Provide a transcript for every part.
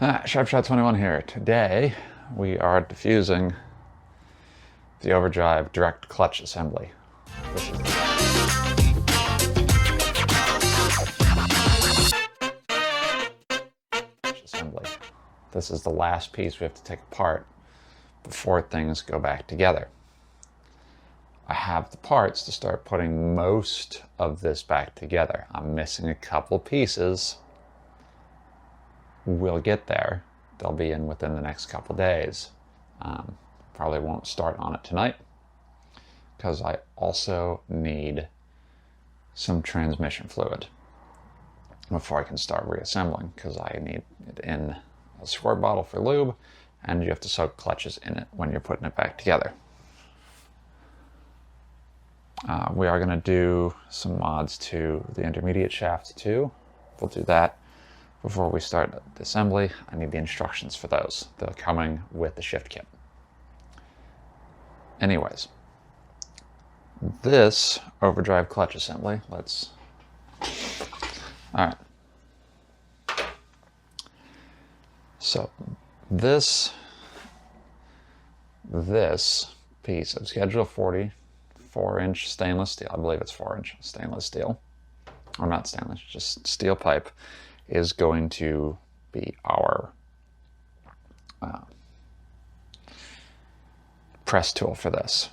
SharpShot21 here. Today we are diffusing the overdrive direct clutch assembly. This is the last piece we have to take apart before things go back together. I have the parts to start putting most of this back together. I'm missing a couple pieces. We'll get there. They'll be in within the next couple days. Probably won't start on it tonight because I also need some transmission fluid before I can start reassembling, because I need it in a squirt bottle for lube, and you have to soak clutches in it when you're putting it back together. We are going to do some mods to the intermediate shaft too. We'll do that before we start the assembly. I need the instructions for those. They're coming with the shift kit. Anyways, this overdrive clutch assembly, alright. So this piece of Schedule 40 4-inch stainless steel, I believe it's 4-inch stainless steel, or not stainless, just steel pipe, is going to be our press tool for this.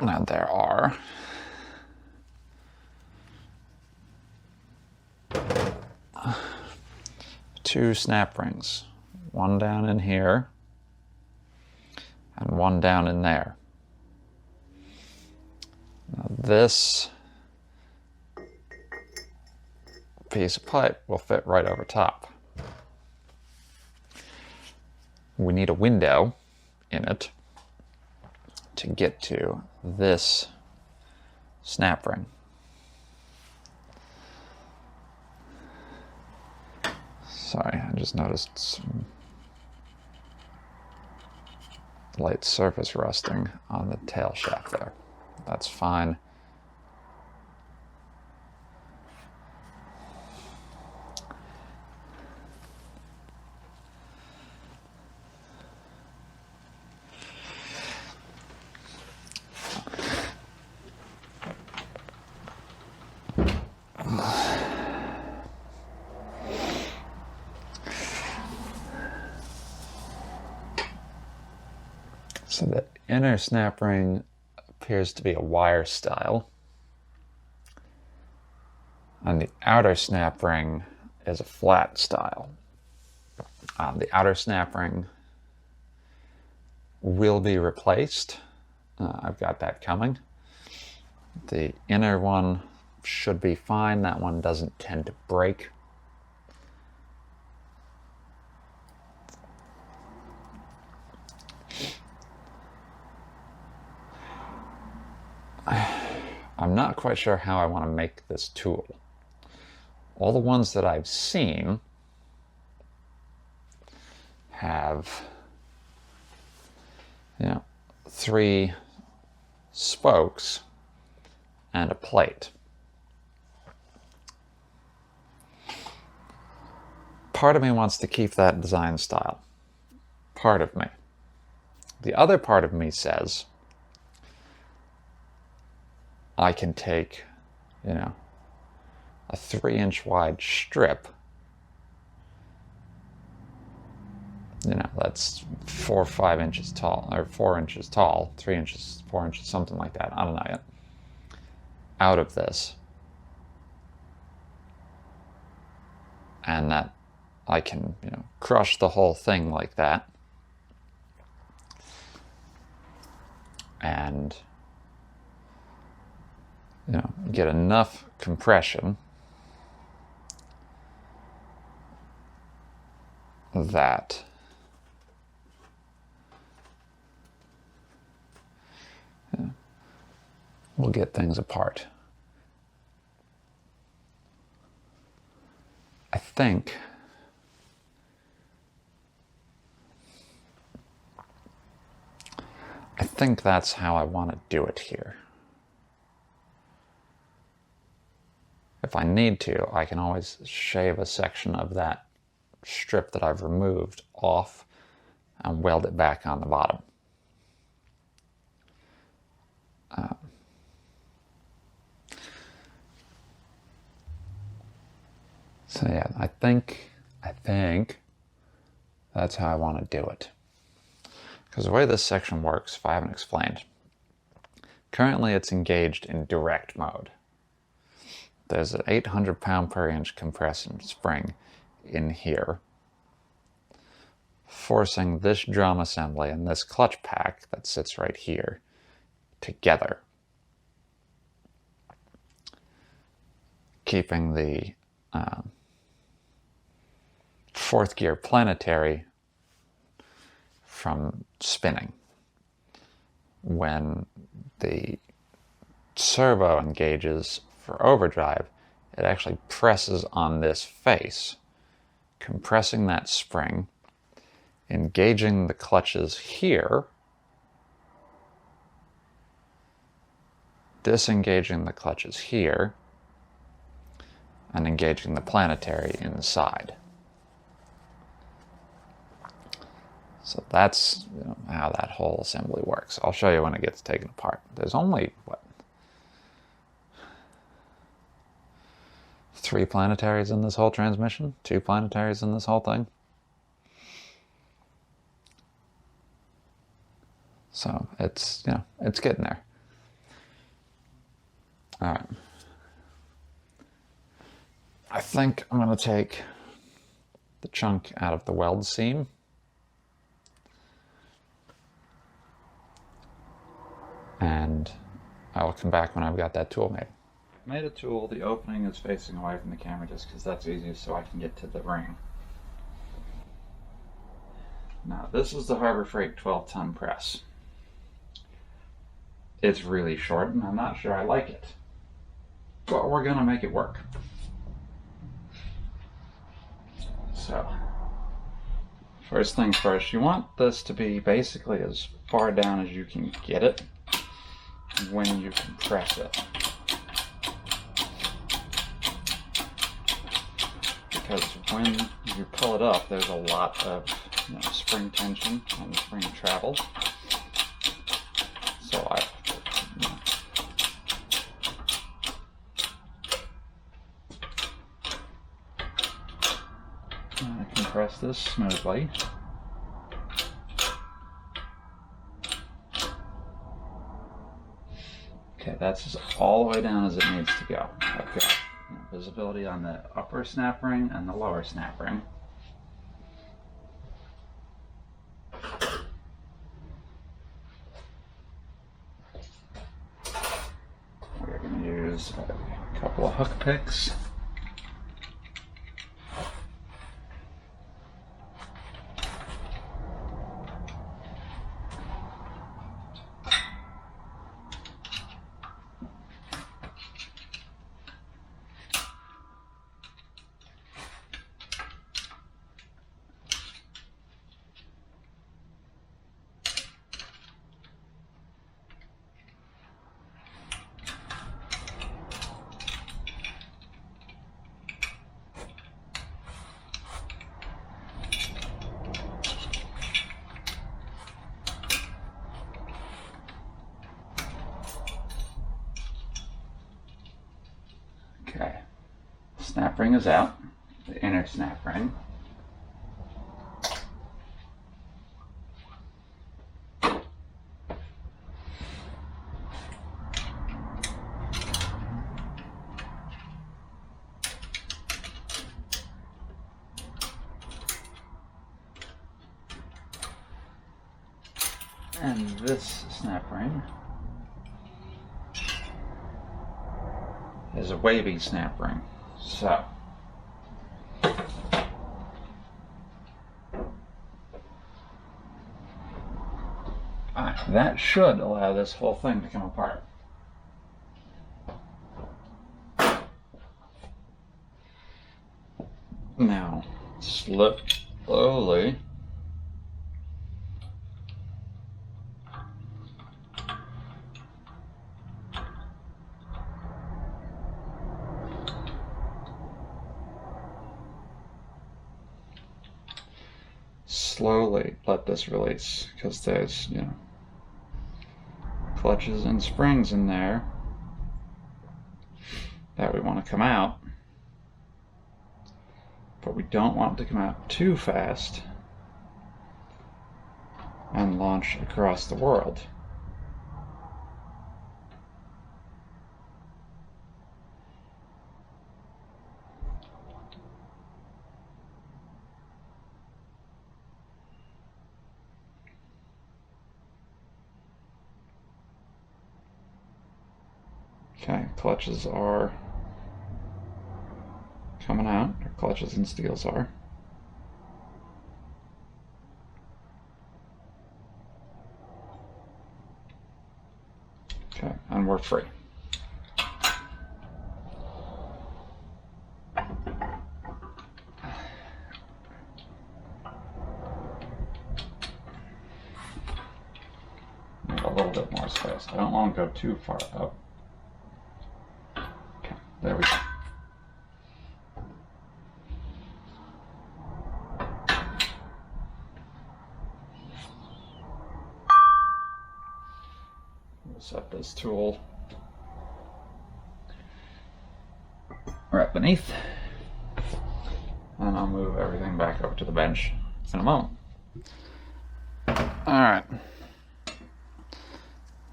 Now there are two snap rings, one down in here and one down in there. Now this piece of pipe will fit right over top. We need a window in it to get to this snap ring. Sorry, I just noticed some light surface rusting on the tail shaft there. That's fine. So the inner snap ring appears to be a wire style, and the outer snap ring is a flat style. The outer snap ring will be replaced. I've got that coming. The inner one should be fine. That one doesn't tend to break. I'm not quite sure how I want to make this tool. All the ones that I've seen have, 3 spokes and a plate. Part of me wants to keep that design style. Part of me. The other part of me says I can take, a 3-inch wide strip. That's 4 or 5 inches tall, or 4 inches tall, 3 inches, 4 inches, something like that. I don't know yet. Out of this. And that I can, crush the whole thing like that. And get enough compression that we'll get things apart. I think that's how I want to do it here. if I need to, I can always shave a section of that strip that I've removed off and weld it back on the bottom. So yeah, I think that's how I want to do it. Because the way this section works, if I haven't explained, currently it's engaged in direct mode. There's an 800 pound per inch compression spring in here, forcing this drum assembly and this clutch pack that sits right here together, keeping the fourth gear planetary from spinning. When the servo engages for overdrive, it actually presses on this face, compressing that spring, engaging the clutches here, disengaging the clutches here, and engaging the planetary inside. So that's how that whole assembly works. I'll show you when it gets taken apart. There's only, what, 3 planetaries in this whole transmission? 2 planetaries in this whole thing? So it's, it's getting there. All right. I think I'm going to take the chunk out of the weld seam. And I'll come back when I've got that tool made. I made a tool. The opening is facing away from the camera just because that's easiest so I can get to the ring. Now this is the Harbor Freight 12-ton press. It's really short and I'm not sure I like it. But we're going to make it work. So, first things first, you want this to be basically as far down as you can get it when you compress it. Because when you pull it up, there's a lot of spring tension and spring travel. So I compress this smoothly. Okay, that's all the way down as it needs to go. I've got visibility on the upper snap ring and the lower snap ring. We're going to use a couple of hook picks. Okay, snap ring is out, the inner snap ring. And this snap ring is a wavy snap ring. So that should allow this whole thing to come apart. Now slowly slowly let this release, because there's, clutches and springs in there that we want to come out, but we don't want it to come out too fast and launch across the world. Okay, clutches are coming out, or clutches and steels are. Okay, and we're free. Need a little bit more space. I don't want to go too far up. Okay, there we go. We'll set this tool right beneath, and I'll move everything back over to the bench in a moment. Alright,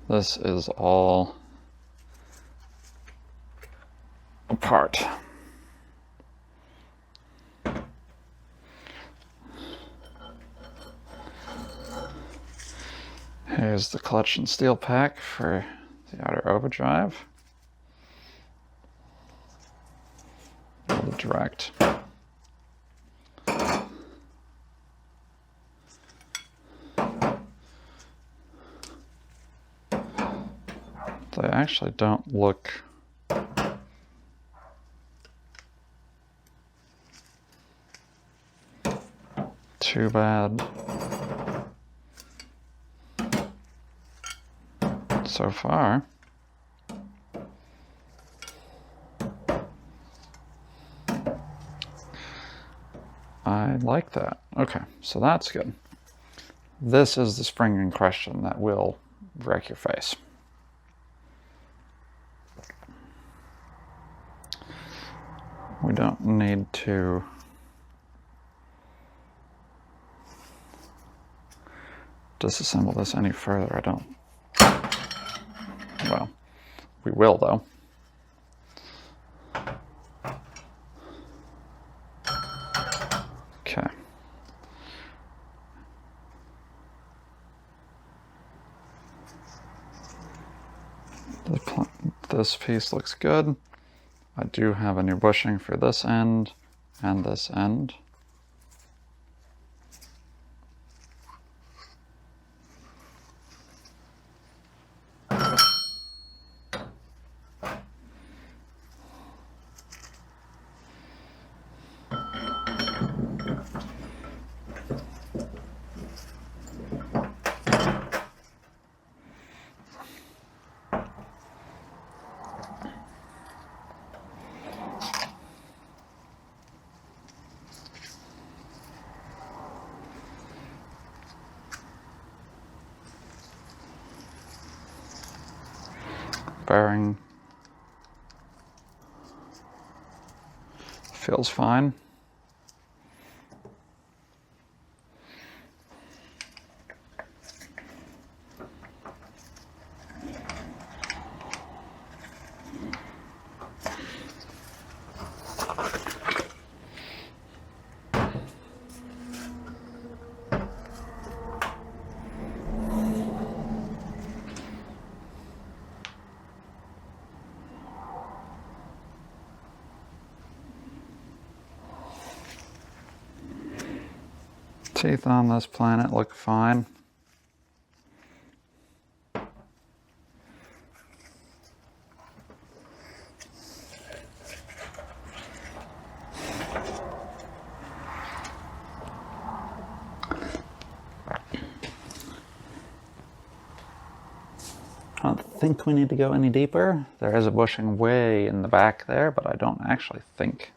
this is all apart. Here's the clutch and steel pack for the outer overdrive. The direct. They actually don't look too bad so far. I like that. Okay, so that's good. This is the spring in question that will wreck your face. We don't need to disassemble this any further, I don't. Well, we will though. Okay. This piece looks good. I do have a new bushing for this end and this end. Bearing feels fine. Teeth on this planet look fine. I don't think we need to go any deeper. There is a bushing way in the back there, but I don't actually think.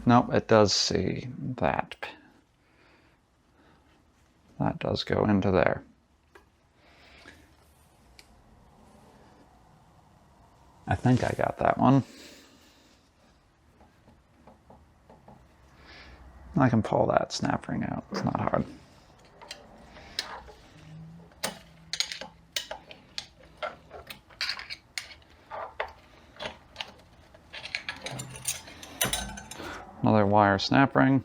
Nope, it does see that. That does go into there. I think I got that one. I can pull that snap ring out. It's not hard. Another wire snap ring.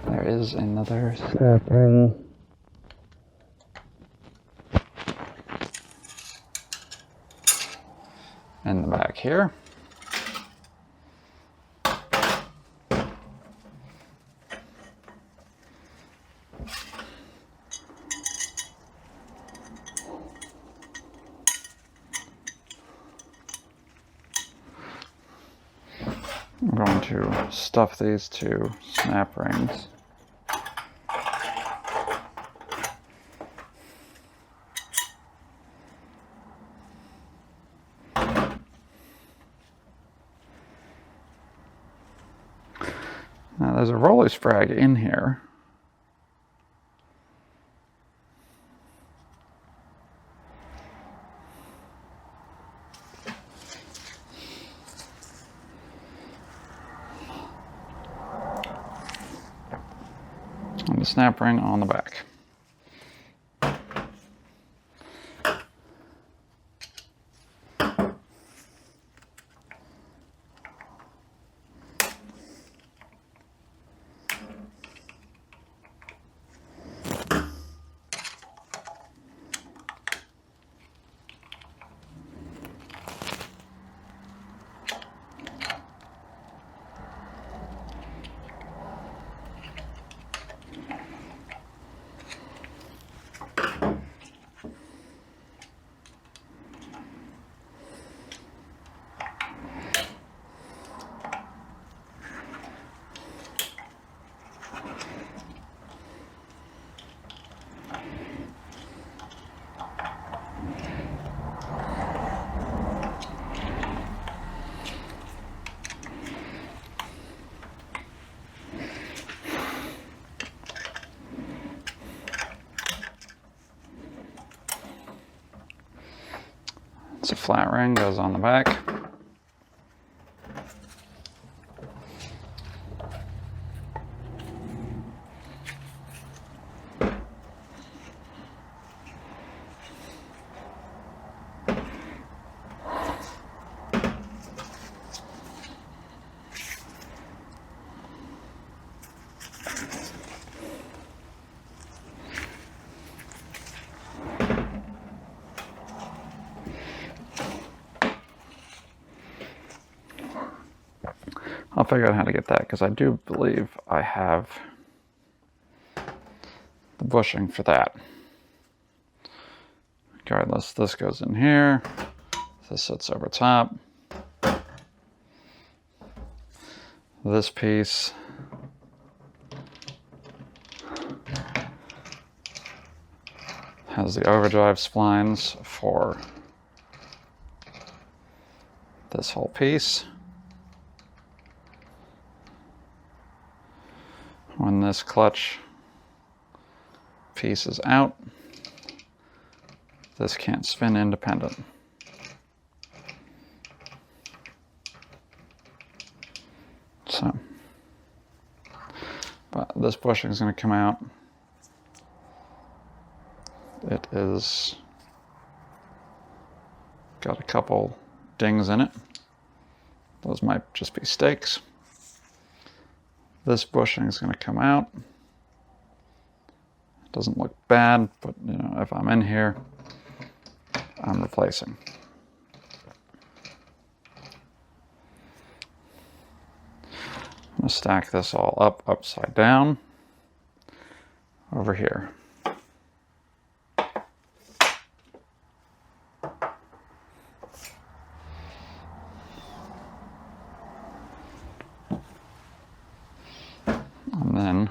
There is another snap ring. In the back here. I'm going to stuff these two snap rings. Now there's a roller sprag in here. And the snap ring on the back. It's a flat ring, goes on the back. I'll figure out how to get that because I do believe I have the bushing for that. Regardless, this goes in here. This sits over top. This piece has the overdrive splines for this whole piece. When this clutch piece is out, this can't spin independent. So, but this bushing is going to come out. It is got a couple dings in it. Those might just be stakes. This bushing is going to come out. It doesn't look bad, but you know, if I'm in here, I'm replacing. I'm going to stack this all up upside down over here. And then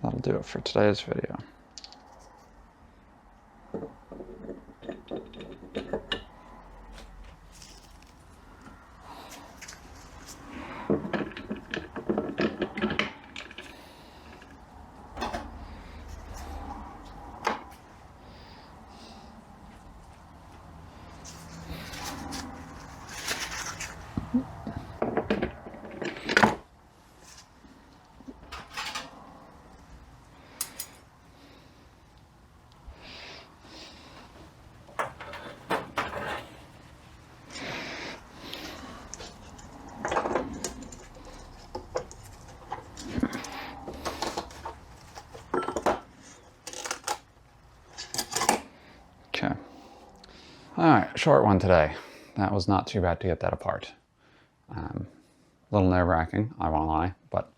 that'll do it for today's video. Okay. All right, short one today. That was not too bad to get that apart. A little nerve-wracking, I won't lie, but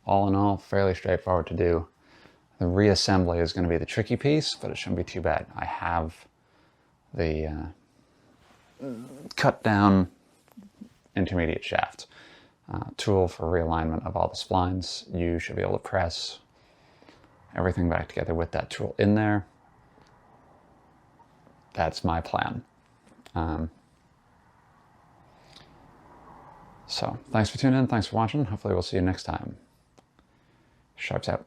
all in all, fairly straightforward to do. The reassembly is going to be the tricky piece, but it shouldn't be too bad. I have the cut down intermediate shaft tool for realignment of all the splines. You should be able to press everything back together with that tool in there. That's my plan. So thanks for tuning in. Thanks for watching. Hopefully we'll see you next time. Sharps out.